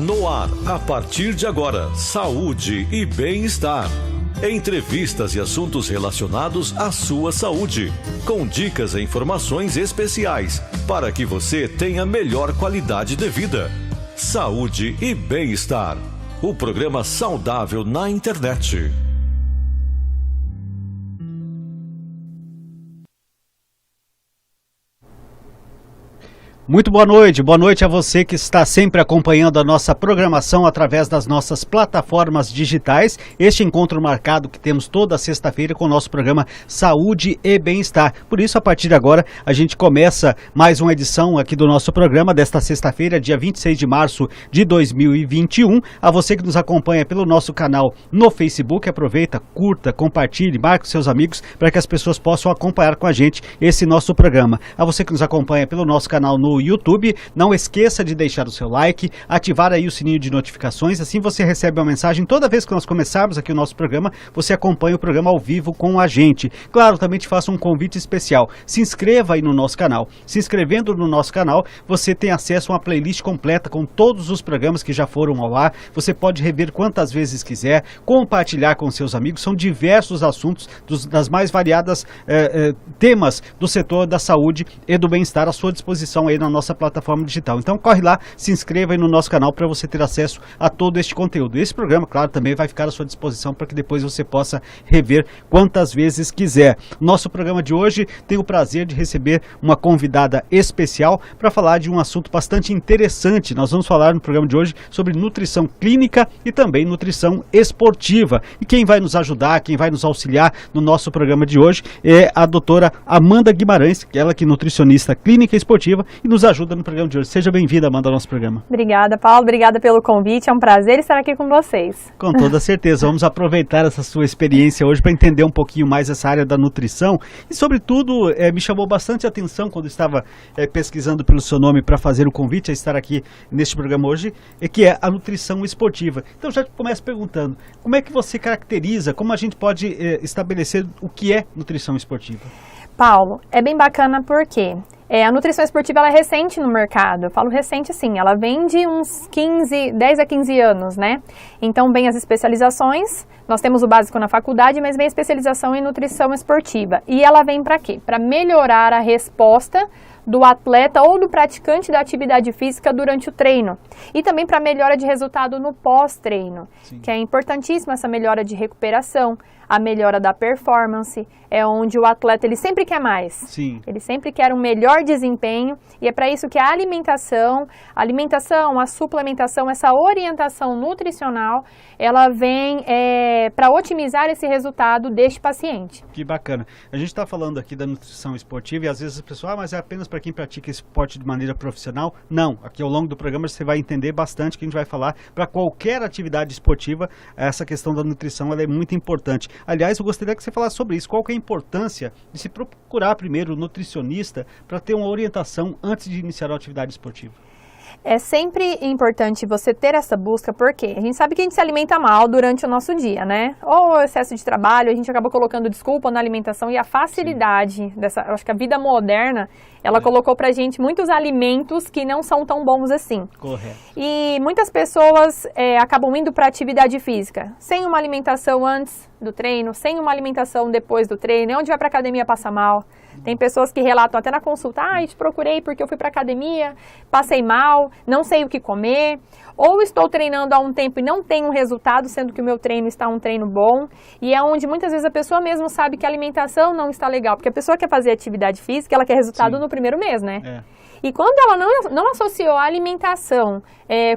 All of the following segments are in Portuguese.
No ar, a partir de agora, saúde e bem-estar. Entrevistas e assuntos relacionados à sua saúde, com dicas e informações especiais para que você tenha melhor qualidade de vida. Saúde e bem-estar. O programa saudável na internet. Muito boa noite a você que está sempre acompanhando a nossa programação através das nossas plataformas digitais. Este encontro marcado que temos toda sexta-feira com o nosso programa Saúde e Bem-Estar. Por isso, a partir de agora, a gente começa mais uma edição aqui do nosso programa desta sexta-feira, dia 26 de março de 2021. A você que nos acompanha pelo nosso canal no Facebook, aproveita, curta, compartilhe, marque os seus amigos para que as pessoas possam acompanhar com a gente esse nosso programa. A você que nos acompanha pelo nosso canal no YouTube, não esqueça de deixar o seu like, ativar aí o sininho de notificações, assim você recebe uma mensagem toda vez que nós começarmos aqui o nosso programa, você acompanha o programa ao vivo com a gente. Claro, também te faço um convite especial, se inscreva aí no nosso canal. Se inscrevendo no nosso canal, você tem acesso a uma playlist completa com todos os programas que já foram ao ar, você pode rever quantas vezes quiser, compartilhar com seus amigos, são diversos assuntos das mais variadas temas do setor da saúde e do bem-estar à sua disposição aí na nossa plataforma digital. Então corre lá, se inscreva aí no nosso canal para você ter acesso a todo este conteúdo. Esse programa, claro, também vai ficar à sua disposição para que depois você possa rever quantas vezes quiser. Nosso programa de hoje tem o prazer de receber uma convidada especial para falar de um assunto bastante interessante. Nós vamos falar no programa de hoje sobre nutrição clínica e também nutrição esportiva. E quem vai nos ajudar, quem vai nos auxiliar no nosso programa de hoje é a doutora Amanda Guimarães, ela que é nutricionista clínica e esportiva e nos ajuda no programa de hoje. Seja bem-vinda, Amanda, ao nosso programa. Obrigada, Paulo. Obrigada pelo convite. É um prazer estar aqui com vocês. Com toda certeza. Vamos aproveitar essa sua experiência hoje para entender um pouquinho mais essa área da nutrição. E, sobretudo, me chamou bastante a atenção quando estava pesquisando pelo seu nome para fazer o convite a estar aqui neste programa hoje, que é a nutrição esportiva. Então, já começo perguntando, como é que você caracteriza, como a gente pode estabelecer o que é nutrição esportiva? Paulo, é bem bacana porque a nutrição esportiva ela é recente no mercado. Eu falo recente assim, ela vem de uns 10 a 15 anos, né? Então, vem as especializações, nós temos o básico na faculdade, mas vem a especialização em nutrição esportiva. E ela vem para quê? Para melhorar a resposta do atleta ou do praticante da atividade física durante o treino. E também para melhora de resultado no pós-treino, que é importantíssima essa melhora de recuperação, a melhora da performance, é onde o atleta ele sempre quer mais. Sim. Ele sempre quer um melhor desempenho e é para isso que a alimentação, a suplementação, essa orientação nutricional, ela vem para otimizar esse resultado deste paciente. Que bacana. A gente está falando aqui da nutrição esportiva e às vezes as pessoas, mas é apenas para quem pratica esporte de maneira profissional? Não. Aqui ao longo do programa você vai entender bastante que a gente vai falar para qualquer atividade esportiva, essa questão da nutrição ela é muito importante. Aliás, eu gostaria que você falasse sobre isso. Qual que é a importância de se procurar primeiro o nutricionista para ter uma orientação antes de iniciar a atividade esportiva? É sempre importante você ter essa busca, porque a gente sabe que a gente se alimenta mal durante o nosso dia, né? Ou excesso de trabalho, a gente acaba colocando desculpa na alimentação e a facilidade dessa, eu acho que a vida moderna, ela colocou pra gente muitos alimentos que não são tão bons assim. Correto. E muitas pessoas acabam indo para atividade física, sem uma alimentação antes do treino, sem uma alimentação depois do treino, onde vai pra academia passa mal. Tem pessoas que relatam até na consulta, te procurei porque eu fui para academia, passei mal, não sei o que comer, ou estou treinando há um tempo e não tenho resultado, sendo que o meu treino está um treino bom, e é onde muitas vezes a pessoa mesmo sabe que a alimentação não está legal, porque a pessoa quer fazer atividade física, ela quer resultado no primeiro mês, né? E quando ela não associou a alimentação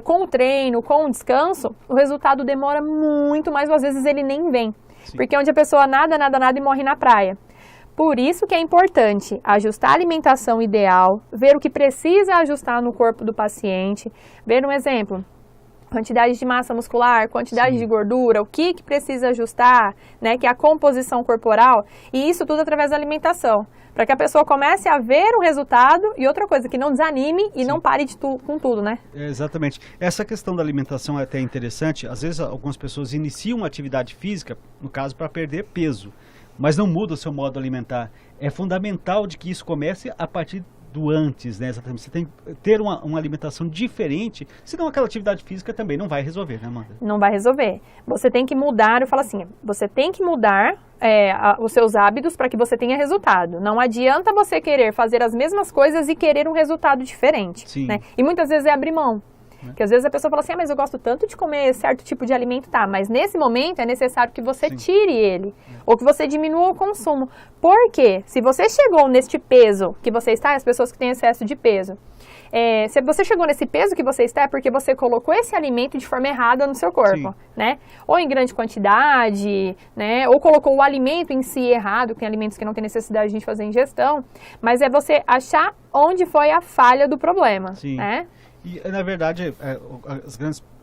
com o treino, com o descanso, o resultado demora muito mais, ou às vezes ele nem vem, porque é onde a pessoa nada e morre na praia. Por isso que é importante ajustar a alimentação ideal, ver o que precisa ajustar no corpo do paciente, ver um exemplo, quantidade de massa muscular, quantidade de gordura, o que precisa ajustar, né, que é a composição corporal, e isso tudo através da alimentação, para que a pessoa comece a ver o resultado e outra coisa, que não desanime e não pare com tudo, né? Exatamente. Essa questão da alimentação é até interessante, às vezes algumas pessoas iniciam uma atividade física, no caso, para perder peso, mas não muda o seu modo alimentar. É fundamental de que isso comece a partir do antes, né? Exatamente. Você tem que ter uma alimentação diferente, senão aquela atividade física também não vai resolver, né, Amanda? Não vai resolver. Você tem que mudar, eu falo assim, você tem que mudar os seus hábitos para que você tenha resultado. Não adianta você querer fazer as mesmas coisas e querer um resultado diferente. Sim. Né? E muitas vezes é abrir mão. Porque às vezes a pessoa fala assim, mas eu gosto tanto de comer certo tipo de alimento, tá, mas nesse momento é necessário que você tire ele, ou que você diminua o consumo. Por quê? Se você chegou neste peso que você está, as pessoas que têm excesso de peso, se você chegou nesse peso que você está, é porque você colocou esse alimento de forma errada no seu corpo, né? Ou em grande quantidade, né? Ou colocou o alimento em si errado, tem alimentos que não tem necessidade de a gente fazer ingestão, mas é você achar onde foi a falha do problema, né? E, na verdade,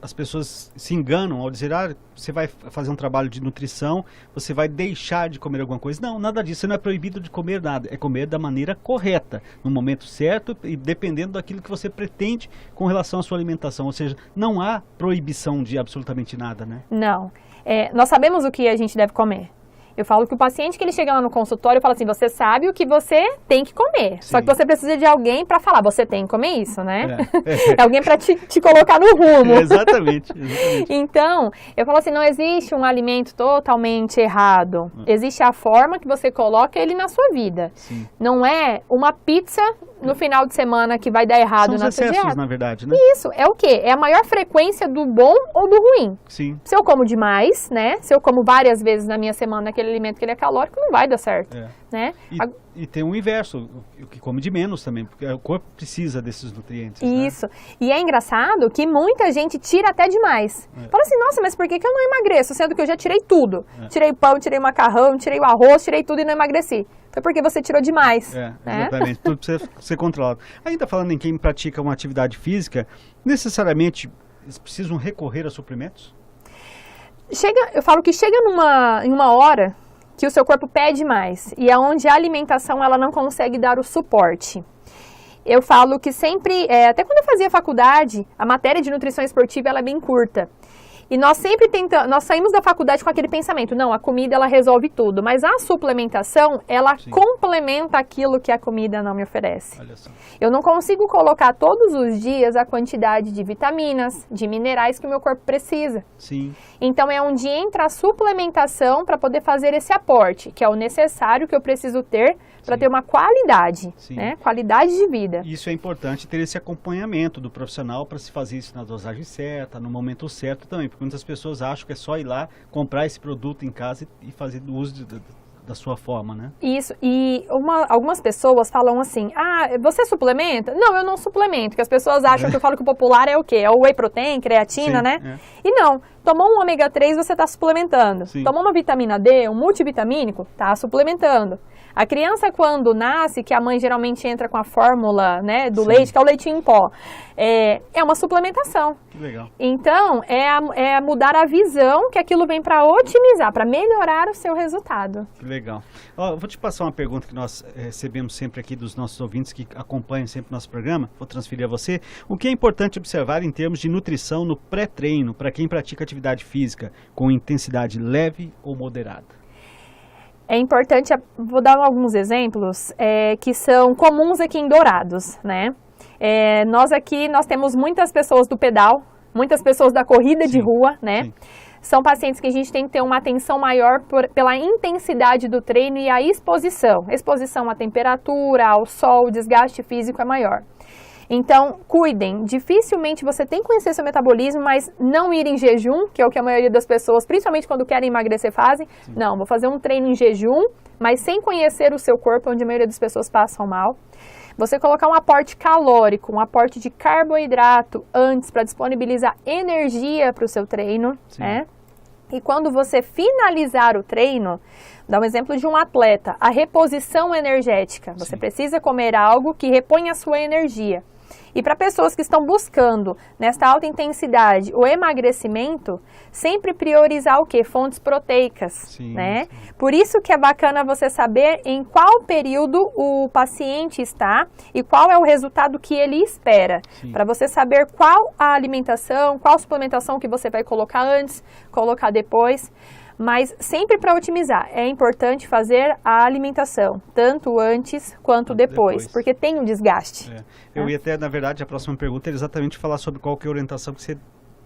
as pessoas se enganam ao dizer, você vai fazer um trabalho de nutrição, você vai deixar de comer alguma coisa. Não, nada disso, você não é proibido de comer nada, é comer da maneira correta, no momento certo e dependendo daquilo que você pretende com relação à sua alimentação. Ou seja, não há proibição de absolutamente nada, né? Não. Nós sabemos o que a gente deve comer. Eu falo que o paciente que ele chega lá no consultório, eu falo assim, você sabe o que você tem que comer. Sim. Só que você precisa de alguém para falar, você tem que comer isso, né? É alguém para te colocar no rumo. Exatamente. Então, eu falo assim, não existe um alimento totalmente errado. Existe a forma que você coloca ele na sua vida. Sim. Não é uma pizza no final de semana que vai dar errado na sua dieta. São excessos, na verdade, né? Isso, é o quê? É a maior frequência do bom ou do ruim. Sim. Se eu como demais, né? Se eu como várias vezes na minha semana aquele alimento que ele é calórico, não vai dar certo, né? E tem o inverso, o que come de menos também, porque o corpo precisa desses nutrientes. Isso. Né? E é engraçado que muita gente tira até demais. Fala assim, nossa, mas por que eu não emagreço? Sendo que eu já tirei tudo. Tirei pão, tirei macarrão, tirei o arroz, tirei tudo e não emagreci. Foi porque você tirou demais. Exatamente. Tudo precisa ser controlado. Ainda falando em quem pratica uma atividade física, necessariamente eles precisam recorrer a suplementos? Eu falo que chega em uma hora que o seu corpo pede mais e é onde a alimentação ela não consegue dar o suporte. Eu falo que sempre, até quando eu fazia faculdade, a matéria de nutrição esportiva ela é bem curta. E nós sempre nós saímos da faculdade com aquele pensamento, não, a comida ela resolve tudo, mas a suplementação, ela complementa aquilo que a comida não me oferece. Olha só. Eu não consigo colocar todos os dias a quantidade de vitaminas, de minerais que o meu corpo precisa. Sim. Então é onde entra a suplementação para poder fazer esse aporte, que é o necessário que eu preciso ter para ter uma qualidade, né? Qualidade de vida. Isso é importante, ter esse acompanhamento do profissional para se fazer isso na dosagem certa, no momento certo também, porque muitas pessoas acham que é só ir lá, comprar esse produto em casa e fazer o uso da sua forma, né? Isso, e algumas pessoas falam assim, você suplementa? Não, eu não suplemento, porque as pessoas acham que eu falo que o popular é o quê? É o whey protein, creatina, né? E não, tomou um ômega 3, você está suplementando. Tomou uma vitamina D, um multivitamínico, está suplementando. A criança, quando nasce, que a mãe geralmente entra com a fórmula, né, do leite, que é o leitinho em pó, é uma suplementação. Que legal. Então, é mudar a visão que aquilo vem para otimizar, para melhorar o seu resultado. Que legal. Eu vou te passar uma pergunta que nós recebemos sempre aqui dos nossos ouvintes que acompanham sempre o nosso programa. Vou transferir a você. O que é importante observar em termos de nutrição no pré-treino para quem pratica atividade física com intensidade leve ou moderada? É importante, vou dar alguns exemplos que são comuns aqui em Dourados, né? Nós temos muitas pessoas do pedal, muitas pessoas da corrida de rua, né? Sim. São pacientes que a gente tem que ter uma atenção maior pela intensidade do treino e a exposição. Exposição à temperatura, ao sol, o desgaste físico é maior. Então, cuidem, dificilmente você tem que conhecer seu metabolismo, mas não ir em jejum, que é o que a maioria das pessoas, principalmente quando querem emagrecer, fazem. Sim. Não, vou fazer um treino em jejum, mas sem conhecer o seu corpo, onde a maioria das pessoas passam mal. Você colocar um aporte calórico, um aporte de carboidrato antes para disponibilizar energia para o seu treino, né? E quando você finalizar o treino, dá um exemplo de um atleta, a reposição energética. Você precisa comer algo que repõe a sua energia. E para pessoas que estão buscando, nesta alta intensidade, o emagrecimento, sempre priorizar o quê? Fontes proteicas, né? Sim. Por isso que é bacana você saber em qual período o paciente está e qual é o resultado que ele espera. Para você saber qual a alimentação, qual suplementação que você vai colocar antes, colocar depois. Mas sempre para otimizar, é importante fazer a alimentação, tanto antes quanto depois, porque tem um desgaste. Eu ia até, na verdade, a próxima pergunta é exatamente falar sobre qual que é a orientação que você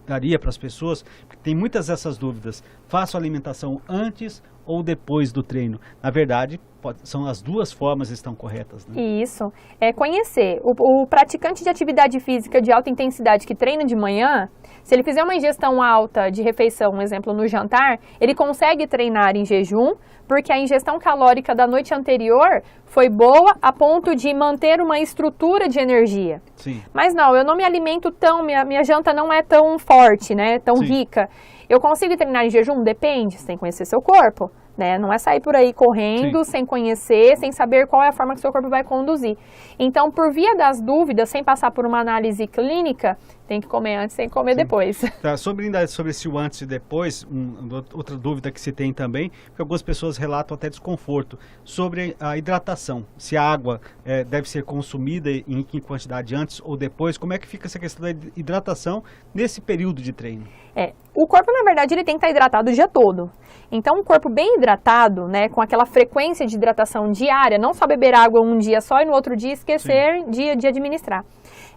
daria para as pessoas, porque tem muitas dessas dúvidas. Faço a alimentação antes ou depois do treino? Na verdade, são as duas formas que estão corretas, né? Isso, é conhecer. O praticante de atividade física de alta intensidade que treina de manhã, se ele fizer uma ingestão alta de refeição, um exemplo, no jantar, ele consegue treinar em jejum, porque a ingestão calórica da noite anterior foi boa a ponto de manter uma estrutura de energia. Sim. Mas não, eu não me alimento tão, minha janta não é tão forte, né, tão Sim. rica. Eu consigo treinar em jejum? Depende, você tem que conhecer seu corpo. Né? Não é sair por aí correndo, sem conhecer, sem saber qual é a forma que o seu corpo vai conduzir. Então, por via das dúvidas, sem passar por uma análise clínica, tem que comer antes, tem que comer depois. Tá, sobre esse o antes e depois, outra dúvida que se tem também, que algumas pessoas relatam até desconforto, sobre a hidratação. Se a água deve ser consumida em que quantidade antes ou depois, como é que fica essa questão da hidratação nesse período de treino? O corpo, na verdade, ele tem que estar hidratado o dia todo. Então, um corpo bem hidratado, né, com aquela frequência de hidratação diária, não só beber água um dia só e no outro dia esquecer de administrar.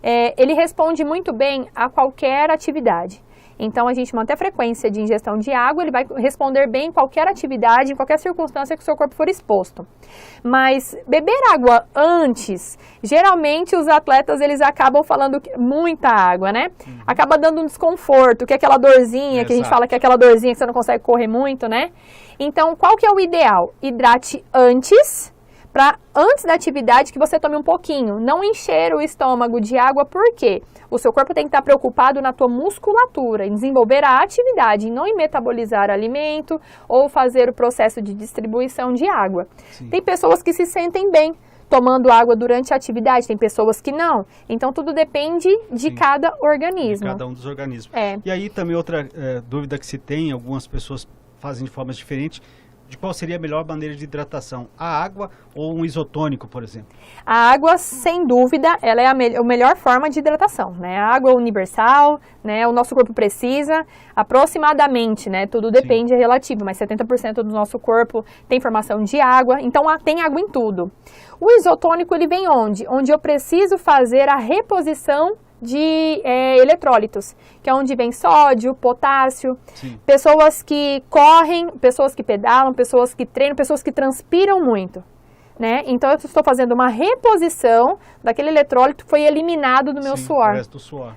Ele responde muito bem a qualquer atividade. Então, a gente mantém a frequência de ingestão de água, ele vai responder bem em qualquer atividade, em qualquer circunstância que o seu corpo for exposto. Mas beber água antes, geralmente os atletas, eles acabam falando muita água, né? Acaba dando um desconforto, que é aquela dorzinha, que a gente fala que é aquela dorzinha que você não consegue correr muito, né? Então, qual que é o ideal? Hidrate antes da atividade que você tome um pouquinho, não encher o estômago de água, por quê? O seu corpo tem que estar preocupado na tua musculatura, em desenvolver a atividade, não em metabolizar alimento ou fazer o processo de distribuição de água. Sim. Tem pessoas que se sentem bem tomando água durante a atividade, tem pessoas que não. Então, tudo depende de cada organismo. De cada um dos organismos. E aí também outra dúvida que se tem, algumas pessoas fazem de formas diferentes, de qual seria a melhor maneira de hidratação, a água ou um isotônico, por exemplo? A água, sem dúvida, ela é a melhor forma de hidratação, né? A água é universal, né? O nosso corpo precisa aproximadamente, né? Tudo depende, é relativo, mas 70% do nosso corpo tem formação de água, então tem água em tudo. O isotônico, ele vem onde? Onde eu preciso fazer a reposição de eletrólitos, que é onde vem sódio, potássio. Sim. Pessoas que correm, pessoas que pedalam, pessoas que treinam, pessoas que transpiram muito, né? Então eu estou fazendo uma reposição daquele eletrólito que foi eliminado do meu suor.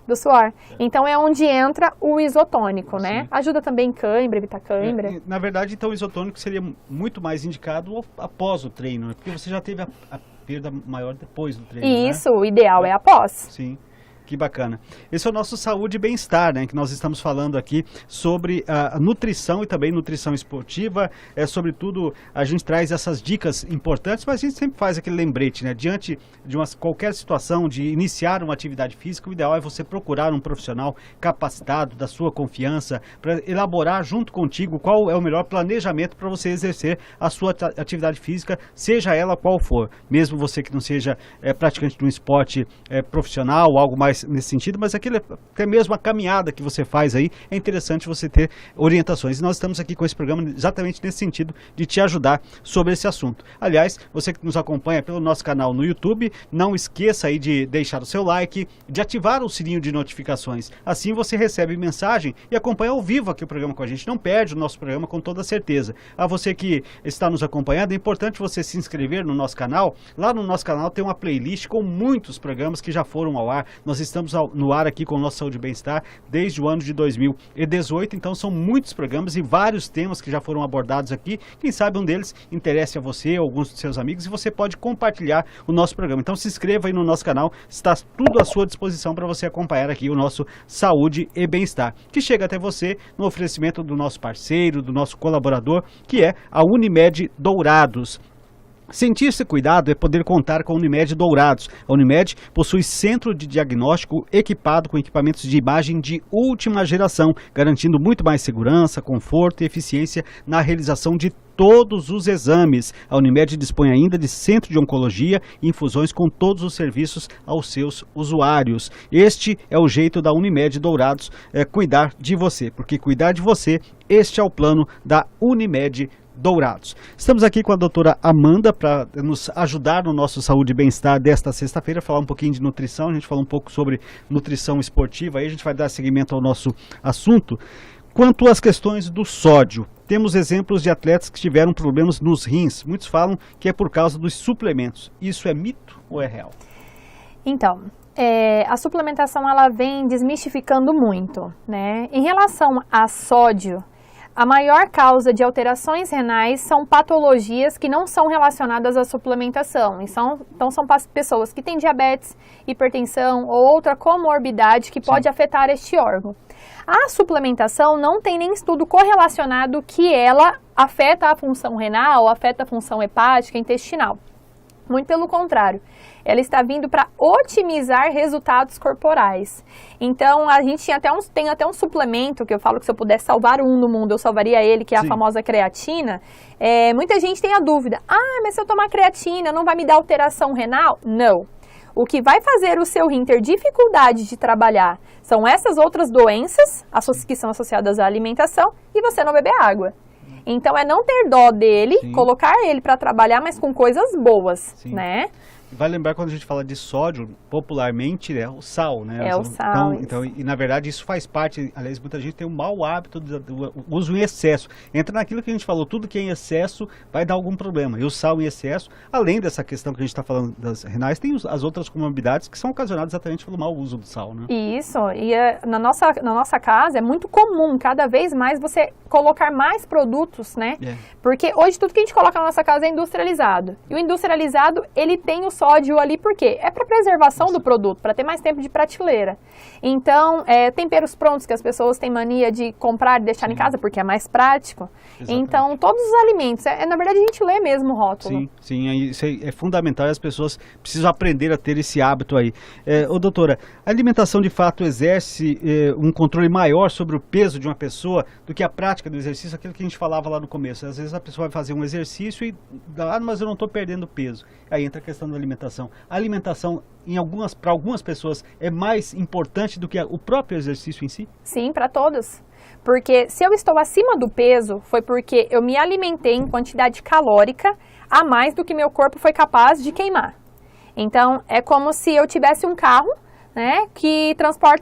Do suor. Então é onde entra o isotônico, né? Ajuda também cãibra, evitar cãibra. Na verdade, então o isotônico seria muito mais indicado após o treino, né? Porque você já teve a perda maior depois do treino. Isso, né? O ideal é após. Sim. Que bacana. Esse é o nosso Saúde e Bem-Estar, né? Que nós estamos falando aqui sobre a nutrição e também nutrição esportiva. Sobretudo, a gente traz essas dicas importantes, mas a gente sempre faz aquele lembrete, né? Diante de qualquer situação de iniciar uma atividade física, o ideal é você procurar um profissional capacitado, da sua confiança, para elaborar junto contigo qual é o melhor planejamento para você exercer a sua atividade física, seja ela qual for. Mesmo você que não seja praticante de um esporte profissional, algo mais nesse sentido, mas até mesmo a caminhada que você faz aí, é interessante você ter orientações. E nós estamos aqui com esse programa exatamente nesse sentido, de te ajudar sobre esse assunto. Aliás, você que nos acompanha pelo nosso canal no YouTube, não esqueça aí de deixar o seu like, de ativar o sininho de notificações. Assim você recebe mensagem e acompanha ao vivo aqui o programa com a gente. Não perde o nosso programa com toda certeza. A você que está nos acompanhando, é importante você se inscrever no nosso canal. Lá no nosso canal tem uma playlist com muitos programas que já foram ao ar. Nós estamos no ar aqui com o nosso Saúde e Bem-Estar desde o ano de 2018, então são muitos programas e vários temas que já foram abordados aqui. Quem sabe um deles interesse a você ou alguns dos seus amigos e você pode compartilhar o nosso programa. Então se inscreva aí no nosso canal, está tudo à sua disposição para você acompanhar aqui o nosso Saúde e Bem-Estar, que chega até você no oferecimento do nosso parceiro, do nosso colaborador, que é a Unimed Dourados. Sentir-se cuidado é poder contar com a Unimed Dourados. A Unimed possui centro de diagnóstico equipado com equipamentos de imagem de última geração, garantindo muito mais segurança, conforto e eficiência na realização de todos os exames. A Unimed dispõe ainda de centro de oncologia e infusões com todos os serviços aos seus usuários. Este é o jeito da Unimed Dourados cuidar de você, porque cuidar de você, este é o plano da Unimed Dourados. Estamos aqui com a doutora Amanda para nos ajudar no nosso Saúde e Bem-Estar desta sexta-feira, falar um pouquinho de nutrição, a gente falou um pouco sobre nutrição esportiva, aí a gente vai dar seguimento ao nosso assunto. Quanto às questões do sódio, temos exemplos de atletas que tiveram problemas nos rins. Muitos falam que é por causa dos suplementos. Isso é mito ou é real? Então, a suplementação ela vem desmistificando muito, né? Em relação a sódio, a maior causa de alterações renais são patologias que não são relacionadas à suplementação. Então são pessoas que têm diabetes, hipertensão ou outra comorbidade que pode afetar este órgão. A suplementação não tem nem estudo correlacionado que ela afeta a função renal, afeta a função hepática, intestinal. Muito pelo contrário, ela está vindo para otimizar resultados corporais. Então, a gente tem até um suplemento, que eu falo que se eu pudesse salvar um no mundo, eu salvaria ele, que é a famosa creatina. Muita gente tem a dúvida, mas se eu tomar creatina, não vai me dar alteração renal? Não. O que vai fazer o seu rim ter dificuldade de trabalhar são essas outras doenças que são associadas à alimentação e você não beber água. Então, é não ter dó dele, colocar ele para trabalhar, mas com coisas boas, né? Vai lembrar quando a gente fala de sódio, popularmente é o sal, né? É o sal. Então, e na verdade isso faz parte, aliás, muita gente tem um mau hábito do uso em excesso. Entra naquilo que a gente falou, tudo que é em excesso vai dar algum problema. E o sal em excesso, além dessa questão que a gente está falando das renais, tem as outras comorbidades que são ocasionadas exatamente pelo mau uso do sal, né? Isso, e na nossa casa é muito comum, cada vez mais, você colocar mais produtos, né? Porque hoje tudo que a gente coloca na nossa casa é industrializado. E o industrializado, ele tem o sódio ali, por quê? É para preservação do produto, para ter mais tempo de prateleira. Então, temperos prontos que as pessoas têm mania de comprar e deixar em casa, porque é mais prático. Exatamente. Então, todos os alimentos, na verdade a gente lê mesmo o rótulo. Sim, isso é fundamental e as pessoas precisam aprender a ter esse hábito aí. Doutora, a alimentação de fato exerce um controle maior sobre o peso de uma pessoa do que a prática do exercício, aquilo que a gente falava lá no começo. Às vezes a pessoa vai fazer um exercício e, mas eu não estou perdendo peso. Aí entra a questão da alimentação. A alimentação, para algumas pessoas, é mais importante do que o próprio exercício em si? Sim, para todas. Porque se eu estou acima do peso, foi porque eu me alimentei em quantidade calórica a mais do que meu corpo foi capaz de queimar. Então, é como se eu tivesse um carro, né,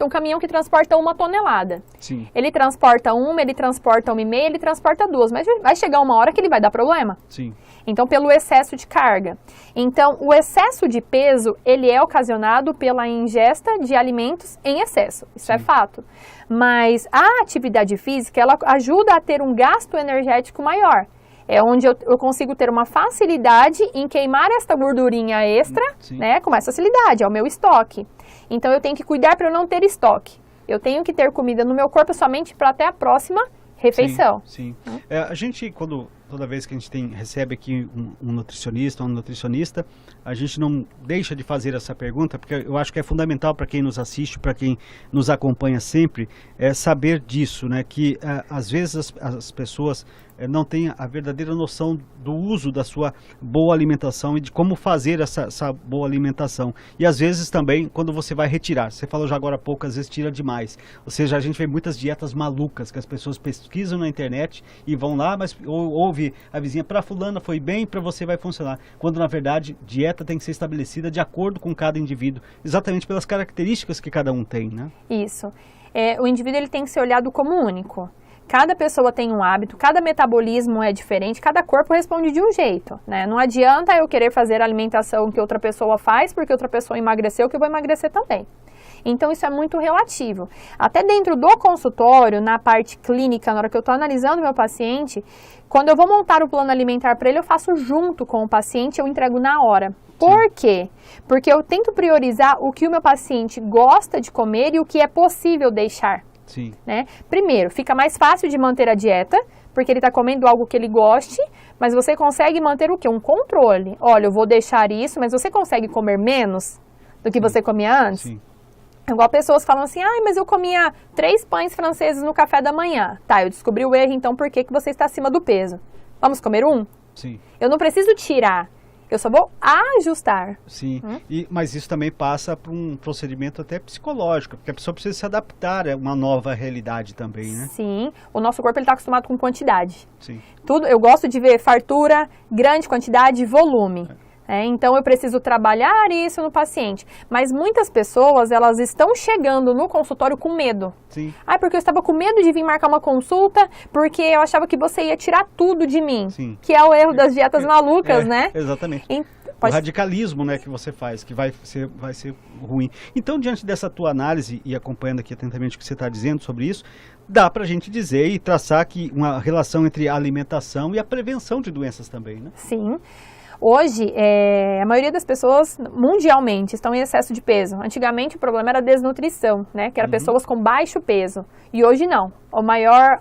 um caminhão que transporta 1 tonelada. Sim. Ele transporta 1, ele transporta 1,5, ele transporta 2, mas vai chegar uma hora que ele vai dar problema. Sim. Então, pelo excesso de carga. Então, o excesso de peso, ele é ocasionado pela ingesta de alimentos em excesso. Isso é fato. Mas a atividade física, ela ajuda a ter um gasto energético maior. É onde eu consigo ter uma facilidade em queimar esta gordurinha extra, né, com mais facilidade, é o meu estoque. Então, eu tenho que cuidar para eu não ter estoque. Eu tenho que ter comida no meu corpo somente para até a próxima refeição. Sim. A gente, toda vez que a gente recebe aqui um nutricionista, uma nutricionista, a gente não deixa de fazer essa pergunta, porque eu acho que é fundamental para quem nos assiste, para quem nos acompanha sempre, saber disso, né? Que às vezes as pessoas não têm a verdadeira noção do uso da sua boa alimentação e de como fazer essa boa alimentação. E às vezes também, quando você vai retirar, você falou já agora há pouco, às vezes tira demais. Ou seja, a gente vê muitas dietas malucas, que as pessoas pesquisam na internet e vão lá, mas ouve a vizinha, para fulana foi bem, para você vai funcionar. Quando na verdade, dieta tem que ser estabelecida de acordo com cada indivíduo, exatamente pelas características que cada um tem, né? Isso. O indivíduo ele tem que ser olhado como único. Cada pessoa tem um hábito, cada metabolismo é diferente, cada corpo responde de um jeito, né? Não adianta eu querer fazer a alimentação que outra pessoa faz, porque outra pessoa emagreceu, que eu vou emagrecer também. Então, isso é muito relativo. Até dentro do consultório, na parte clínica, na hora que eu estou analisando meu paciente, quando eu vou montar o plano alimentar para ele, eu faço junto com o paciente, eu entrego na hora. Por quê? Porque eu tento priorizar o que o meu paciente gosta de comer e o que é possível deixar. Sim. Né? Primeiro, fica mais fácil de manter a dieta, porque ele está comendo algo que ele goste, mas você consegue manter o quê? Um controle. Olha, eu vou deixar isso, mas você consegue comer menos do que você comia antes? Sim. Igual pessoas falam assim, mas eu comia 3 pães franceses no café da manhã. Tá, eu descobri o erro, então por que você está acima do peso? Vamos comer um? Sim. Eu não preciso tirar, eu só vou ajustar. Sim, mas isso também passa por um procedimento até psicológico, porque a pessoa precisa se adaptar a uma nova realidade também, né? Sim, o nosso corpo está acostumado com quantidade. Sim. Tudo, eu gosto de ver fartura, grande quantidade, volume. Então eu preciso trabalhar isso no paciente. Mas muitas pessoas, elas estão chegando no consultório com medo. Sim. Porque eu estava com medo de vir marcar uma consulta, porque eu achava que você ia tirar tudo de mim. Sim. Que é o erro das dietas malucas, né? Exatamente. Pode... O radicalismo, né, que você faz, que vai ser ruim. Então, diante dessa tua análise e acompanhando aqui atentamente o que você está dizendo sobre isso, dá para a gente dizer e traçar aqui uma relação entre a alimentação e a prevenção de doenças também, né? Sim. Hoje, a maioria das pessoas mundialmente estão em excesso de peso. Antigamente o problema era a desnutrição, né? Que era pessoas com baixo peso. E hoje não. O maior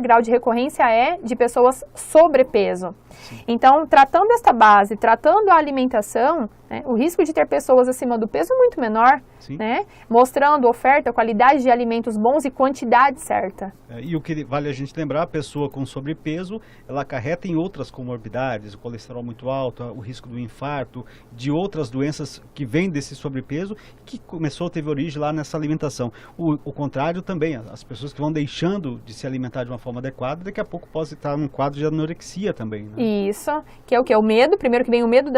grau de recorrência é de pessoas sobrepeso. Sim. Então, tratando esta base, tratando a alimentação, né, o risco de ter pessoas acima do peso é muito menor, né? Mostrando oferta, qualidade de alimentos bons e quantidade certa. E o que vale a gente lembrar, a pessoa com sobrepeso, ela acarreta em outras comorbidades, o colesterol muito alto, o risco do infarto, de outras doenças que vêm desse sobrepeso, que teve origem lá nessa alimentação. O contrário também, as pessoas que vão deixando de se alimentar de uma forma adequada, daqui a pouco pode estar num quadro de anorexia também, né? Isso, que é o quê? O medo, primeiro que vem o medo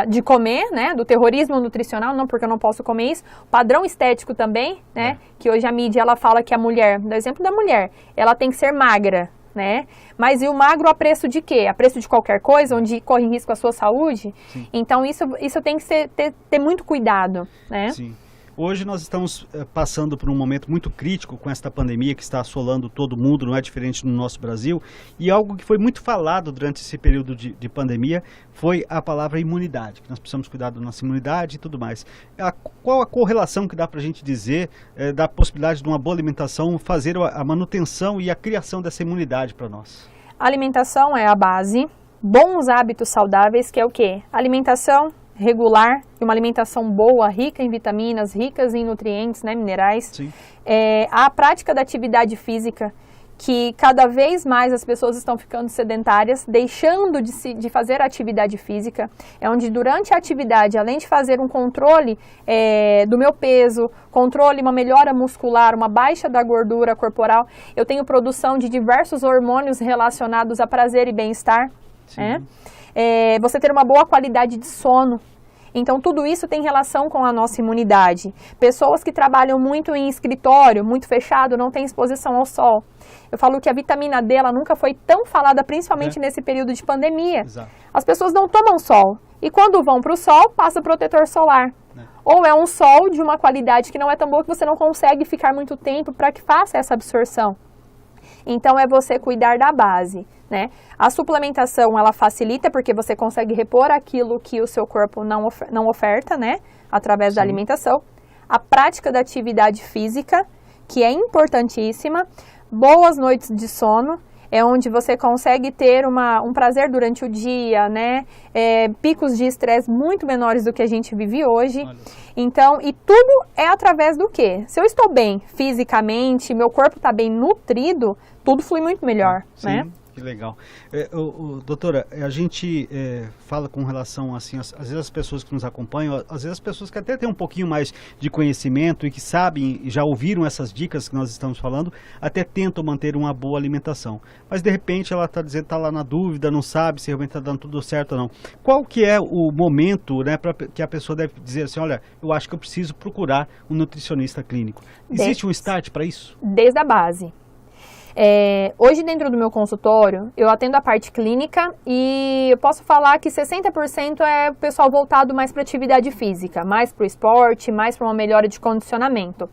de comer, né? Do terrorismo nutricional, não porque eu não posso comer isso. O padrão estético também, né? Que hoje a mídia, ela fala que a mulher, do exemplo da mulher, ela tem que ser magra, né? Mas e o magro a preço de quê? A preço de qualquer coisa, onde corre risco a sua saúde? Sim. Então isso tem que ter muito cuidado, né? Sim. Hoje nós estamos passando por um momento muito crítico com esta pandemia que está assolando todo mundo, não é diferente no nosso Brasil, e algo que foi muito falado durante esse período de pandemia foi a palavra imunidade, que nós precisamos cuidar da nossa imunidade e tudo mais. Qual a correlação que dá para a gente dizer da possibilidade de uma boa alimentação fazer a manutenção e a criação dessa imunidade para nós? A alimentação é a base, bons hábitos saudáveis, que é o quê? Alimentação regular e uma alimentação boa, rica em vitaminas, ricas em nutrientes, né, minerais. Sim. A prática da atividade física, que cada vez mais as pessoas estão ficando sedentárias, deixando de fazer atividade física, é onde durante a atividade, além de fazer um controle do meu peso, uma melhora muscular, uma baixa da gordura corporal, eu tenho produção de diversos hormônios relacionados a prazer e bem-estar, né? Você ter uma boa qualidade de sono. Então, tudo isso tem relação com a nossa imunidade. Pessoas que trabalham muito em escritório, muito fechado, não têm exposição ao sol. Eu falo que a vitamina D, ela nunca foi tão falada, principalmente nesse período de pandemia. Exato. As pessoas não tomam sol. E quando vão para o sol, passa protetor solar. Ou é um sol de uma qualidade que não é tão boa que você não consegue ficar muito tempo para que faça essa absorção. Então, é você cuidar da base, né? A suplementação, ela facilita porque você consegue repor aquilo que o seu corpo não oferta, né? Através da alimentação. A prática da atividade física, que é importantíssima. Boas noites de sono, é onde você consegue ter um prazer durante o dia, né? Picos de estresse muito menores do que a gente vive hoje. Então, e tudo é através do quê? Se eu estou bem fisicamente, meu corpo está bem nutrido, tudo flui muito melhor, né? Que legal. Doutora, a gente fala com relação, assim, às vezes as pessoas que nos acompanham, às vezes as pessoas que até têm um pouquinho mais de conhecimento e que sabem, e já ouviram essas dicas que nós estamos falando, até tentam manter uma boa alimentação. Mas de repente ela está lá na dúvida, não sabe se realmente está dando tudo certo ou não. Qual que é o momento, né, que a pessoa deve dizer assim, olha, eu acho que eu preciso procurar um nutricionista clínico? Existe um start para isso? Desde a base. Hoje dentro do meu consultório, eu atendo a parte clínica e eu posso falar que 60% é o pessoal voltado mais para atividade física, mais para o esporte, mais para uma melhora de condicionamento.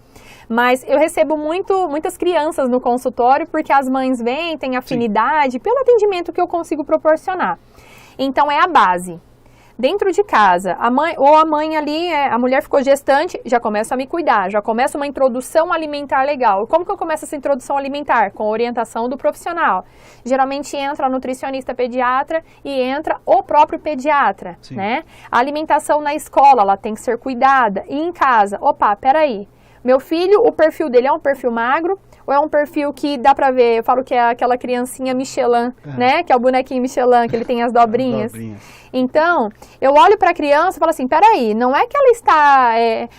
Mas eu recebo muitas crianças no consultório porque as mães vêm, têm afinidade pelo atendimento que eu consigo proporcionar. Então é a base. Dentro de casa, a mãe ali, a mulher ficou gestante, já começa a me cuidar, já começa uma introdução alimentar legal. Como que eu começo essa introdução alimentar? Com a orientação do profissional. Geralmente entra a nutricionista pediatra e entra o próprio pediatra, né? A alimentação na escola, ela tem que ser cuidada. E em casa, peraí, Meu filho, o perfil dele é um perfil magro ou é um perfil que dá pra ver, eu falo que é aquela criancinha Michelin, né? Que é o bonequinho Michelin, que ele tem as dobrinhas. Então, eu olho pra criança e falo assim, peraí, não é que ela está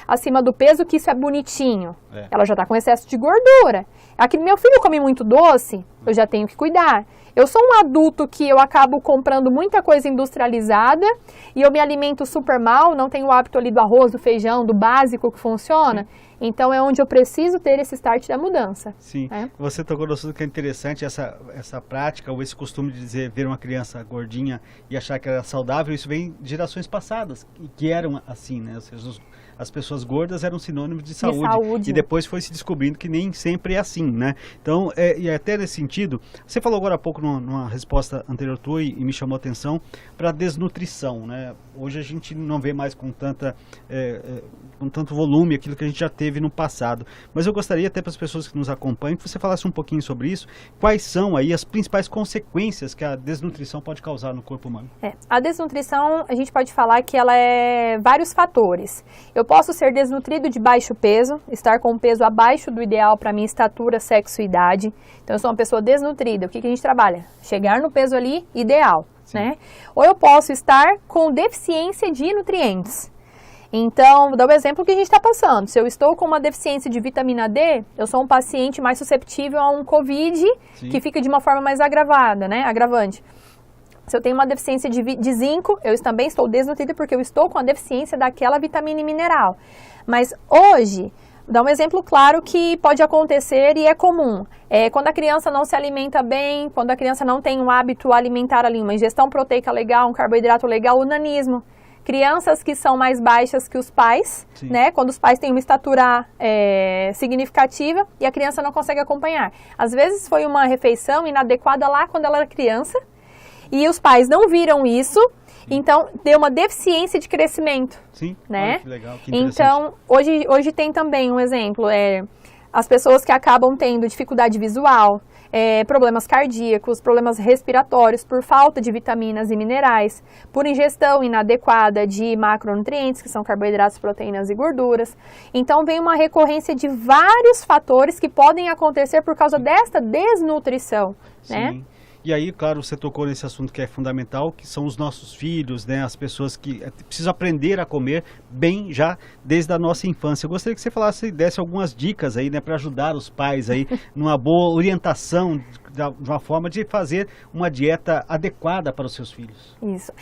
acima do peso que isso é bonitinho. Ela já tá com excesso de gordura. Aqui, meu filho come muito doce, eu já tenho que cuidar. Eu sou um adulto que eu acabo comprando muita coisa industrializada e eu me alimento super mal, não tenho o hábito ali do arroz, do feijão, do básico que funciona. Então é onde eu preciso ter esse start da mudança. Sim, você tocou no assunto que é interessante, essa prática ou esse costume de dizer, ver uma criança gordinha e achar que era saudável, isso vem de gerações passadas, que eram assim, né? Ou seja, as pessoas gordas eram sinônimos de saúde. E depois foi se descobrindo que nem sempre é assim, né? Então, e até nesse sentido, você falou agora há pouco numa resposta anterior tua e me chamou a atenção para a desnutrição, né? Hoje a gente não vê mais com tanto volume aquilo que a gente já teve no passado. Mas eu gostaria até para as pessoas que nos acompanham que você falasse um pouquinho sobre isso. Quais são aí as principais consequências que a desnutrição pode causar no corpo humano? A desnutrição, a gente pode falar que ela é vários fatores. Eu posso ser desnutrido de baixo peso, estar com um peso abaixo do ideal para minha estatura, sexo e idade. Então eu sou uma pessoa desnutrida. O que a gente trabalha? Chegar no peso ali ideal, né? Ou eu posso estar com deficiência de nutrientes. Então, vou dar um exemplo que a gente está passando. Se eu estou com uma deficiência de vitamina D, eu sou um paciente mais susceptível a um COVID, que fica de uma forma mais agravada, né? Agravante. Se eu tenho uma deficiência de zinco, eu também estou desnutrida porque eu estou com a deficiência daquela vitamina e mineral. Mas hoje, vou dar um exemplo claro que pode acontecer e é comum. Quando a criança não se alimenta bem, quando a criança não tem um hábito alimentar ali, uma ingestão proteica legal, um carboidrato legal, o nanismo. Crianças que são mais baixas que os pais, né? Quando os pais têm uma estatura significativa e a criança não consegue acompanhar. Às vezes foi uma refeição inadequada lá quando ela era criança e os pais não viram isso, então deu uma deficiência de crescimento. Né? Que legal, que então, hoje tem também um exemplo, as pessoas que acabam tendo dificuldade visual, problemas cardíacos, problemas respiratórios por falta de vitaminas e minerais, por ingestão inadequada de macronutrientes, que são carboidratos, proteínas e gorduras. Então vem uma recorrência de vários fatores que podem acontecer por causa desta desnutrição, né? E aí, claro, você tocou nesse assunto que é fundamental, que são os nossos filhos, né? As pessoas que precisam aprender a comer bem já desde a nossa infância. Eu gostaria que você desse algumas dicas aí, né? Para ajudar os pais aí numa boa orientação, de uma forma de fazer uma dieta adequada para os seus filhos. Isso.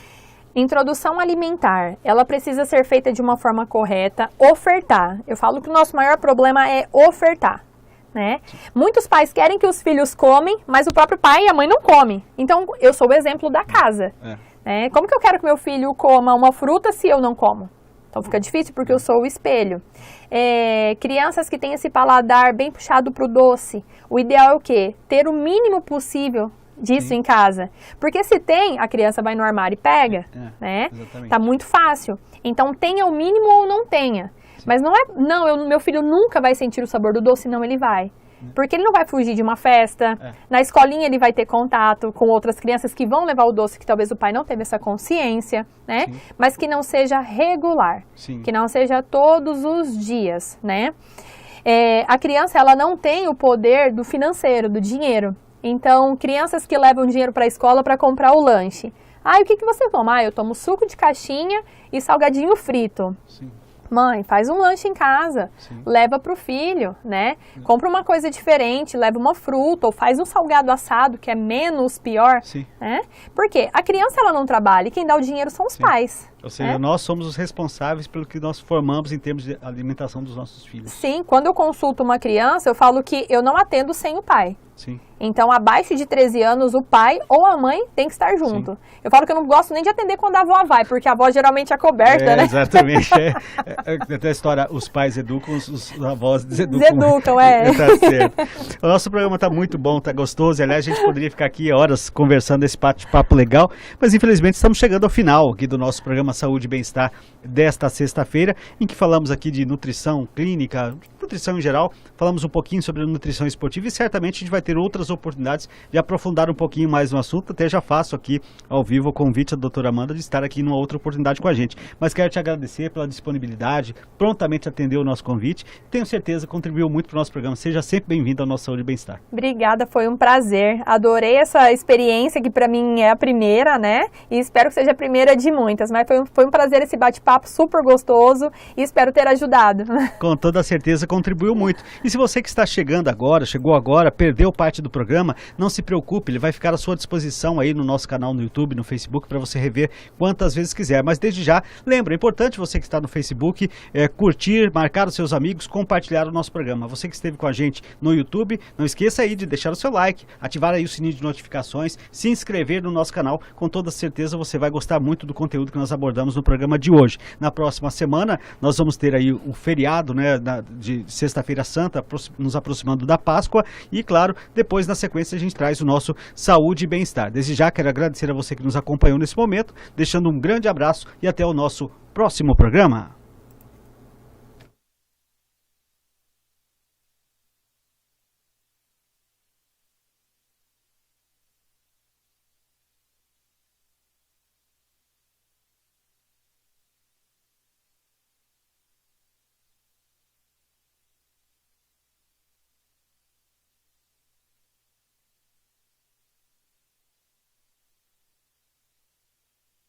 Introdução alimentar, ela precisa ser feita de uma forma correta, ofertar. Eu falo que o nosso maior problema é ofertar. Né? Muitos pais querem que os filhos comem, mas o próprio pai e a mãe não comem. Então, eu sou o exemplo da casa. Né? Como que eu quero que meu filho coma uma fruta se eu não como? Então, fica difícil porque eu sou o espelho. Crianças que têm esse paladar bem puxado para o doce, o ideal é o quê? Ter o mínimo possível disso em casa. Porque se tem, a criança vai no armário e pega. Né? Tá muito fácil. Então, tenha o mínimo ou não tenha. Mas meu filho nunca vai sentir o sabor do doce, não, ele vai. Porque ele não vai fugir de uma festa, na escolinha ele vai ter contato com outras crianças que vão levar o doce, que talvez o pai não teve essa consciência, né? Mas que não seja regular, que não seja todos os dias, né? A criança, ela não tem o poder do financeiro, do dinheiro. Então, crianças que levam dinheiro para a escola para comprar o lanche. O que você toma? Eu tomo suco de caixinha e salgadinho frito. Mãe, faz um lanche em casa, leva para o filho, né? Compra uma coisa diferente, leva uma fruta ou faz um salgado assado, que é menos pior, né? Porque a criança, ela não trabalha e quem dá o dinheiro são os pais. Ou seja, nós somos os responsáveis pelo que nós formamos em termos de alimentação dos nossos filhos. Sim, quando eu consulto uma criança, eu falo que eu não atendo sem o pai. Então, abaixo de 13 anos, o pai ou a mãe tem que estar junto. Eu falo que eu não gosto nem de atender quando a avó vai, porque a avó geralmente é coberta, né? Exatamente. Até a história, os pais educam, os avós deseducam. Deseducam, Tá certo. O nosso programa tá muito bom, tá gostoso. Aliás, a gente poderia ficar aqui horas conversando esse bate-papo legal, mas infelizmente estamos chegando ao final aqui do nosso programa Saúde e Bem-Estar desta sexta-feira, em que falamos aqui de nutrição clínica, nutrição em geral, falamos um pouquinho sobre nutrição esportiva e certamente a gente vai ter outras outras oportunidades de aprofundar um pouquinho mais no assunto. Até já faço aqui ao vivo o convite à doutora Amanda de estar aqui numa outra oportunidade com a gente. Mas quero te agradecer pela disponibilidade, prontamente atendeu o nosso convite. Tenho certeza que contribuiu muito para o nosso programa. Seja sempre bem-vindo ao nosso Saúde e Bem-Estar. Obrigada, foi um prazer. Adorei essa experiência que para mim é a primeira, né? E espero que seja a primeira de muitas. Mas foi um prazer esse bate-papo super gostoso e espero ter ajudado. Com toda certeza contribuiu muito. E se você que está chegou agora, perdeu parte do programa, não se preocupe, ele vai ficar à sua disposição aí no nosso canal no YouTube, no Facebook, para você rever quantas vezes quiser. Mas desde já, lembra, é importante você que está no Facebook curtir, marcar os seus amigos, compartilhar o nosso programa. Você que esteve com a gente no YouTube, não esqueça aí de deixar o seu like, ativar aí o sininho de notificações, se inscrever no nosso canal. Com toda certeza você vai gostar muito do conteúdo que nós abordamos no programa de hoje. Na próxima semana, nós vamos ter aí o feriado, né, de Sexta-feira Santa, nos aproximando da Páscoa e, claro, depois na sequência a gente traz o nosso Saúde e Bem-Estar. Desde já quero agradecer a você que nos acompanhou nesse momento, deixando um grande abraço e até o nosso próximo programa.